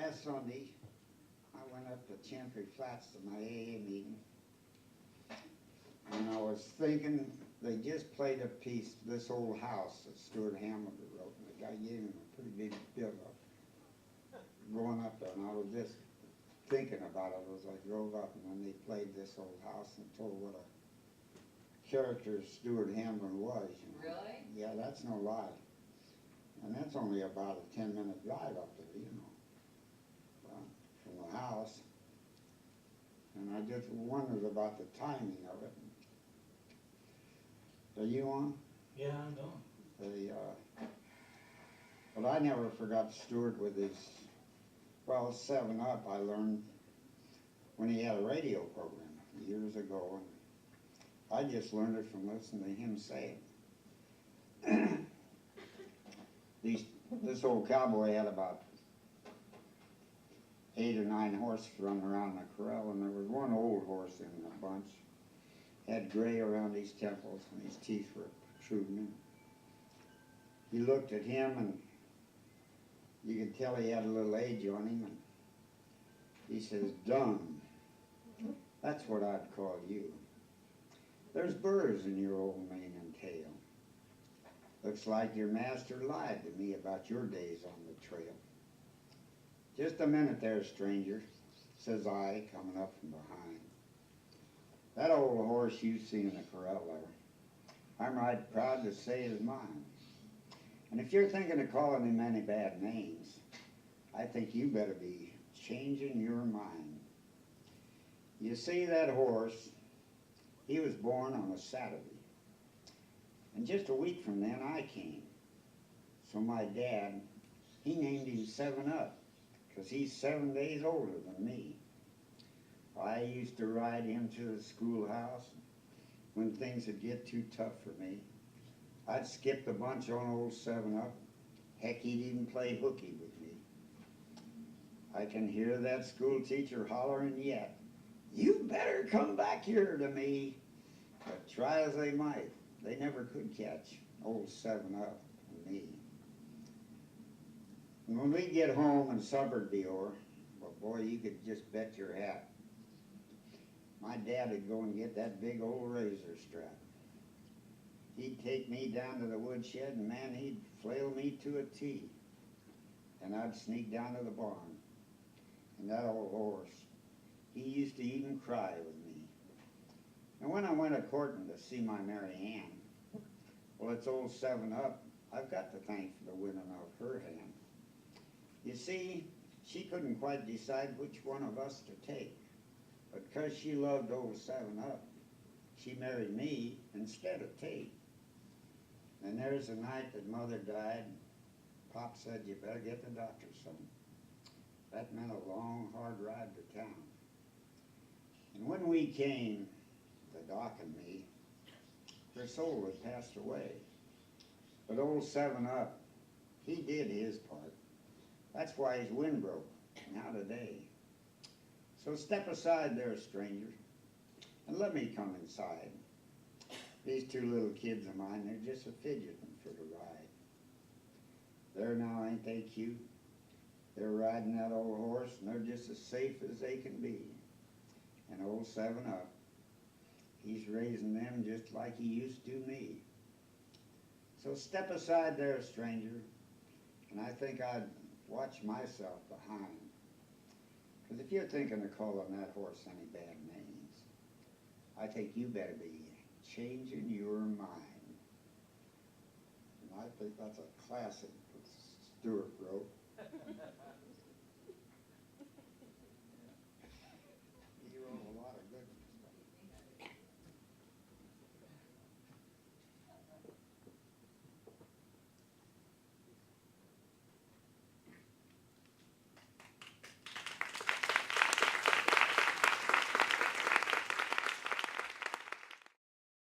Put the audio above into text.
last Sunday, I went up to Chantry Flats to my AA meeting. And I was thinking, they just played a piece, This Old House, that Stuart Hamilton wrote. And the guy gave him a pretty big bill up going up there. And I was just thinking about it as I drove up. And then they played This Old House and told what a character Stuart Hamilton was. You know. Really? Yeah, that's no lie. And that's only about a 10-minute drive up there, you know, from the house. And I just wondered about the timing of it. Are you on? Yeah, I'm going. But I never forgot Stuart with his, well, 7-Up I learned when he had a radio program years ago. And I just learned it from listening to him say it. This old cowboy had about 8 or 9 horses running around the corral, and there was one old horse in the bunch. Had gray around his temples, and his teeth were protruding. He looked at him, and you could tell he had a little age on him, and he says, "Done. That's what I'd call you. There's burrs in your old mane and tail. Looks like your master lied to me about your days on the trail." "Just a minute there, stranger," says I, coming up from behind. "That old horse you see in the corral there, I'm right proud to say is mine. And if you're thinking of calling him any bad names, I think you better be changing your mind. You see, that horse, he was born on a Saturday. And just a week from then I came. So my dad, he named him 7-Up, because he's 7 days older than me. I used to ride him to the schoolhouse when things would get too tough for me. I'd skip the bunch on old 7-Up. Heck, he'd even play hooky with me. I can hear that school teacher hollering yet, "You better come back here to me." But try as they might, they never could catch old 7-Up and me. And when we'd get home and supper'd be o'er, well, boy, you could just bet your hat my dad would go and get that big old razor strap. He'd take me down to the woodshed, and man, he'd flail me to a T. And I'd sneak down to the barn. And that old horse, he used to even cry with me. And when I went a-courting to see my Mary Ann, well, it's old 7-Up I've got to thank for the winning of her hand. You see, she couldn't quite decide which one of us to take. But because she loved old 7-Up, she married me instead of Tate. And there's the night that Mother died. Pop said, "You better get the doctor, son." That meant a long, hard ride to town. And when we came, the doc and me, her soul had passed away. But old 7-Up, he did his part. That's why his wind broke, now today. So step aside there, stranger, and let me come inside. These 2 little kids of mine, they're just a fidgeting for the ride. There now, ain't they cute? They're riding that old horse, and they're just as safe as they can be. And old 7-Up, he's raising them just like he used to me. So step aside there, stranger, and I think I'd watch myself behind. Because if you're thinking of calling that horse any bad names, I think you better be changing your mind. And I think that's a classic that Stuart wrote.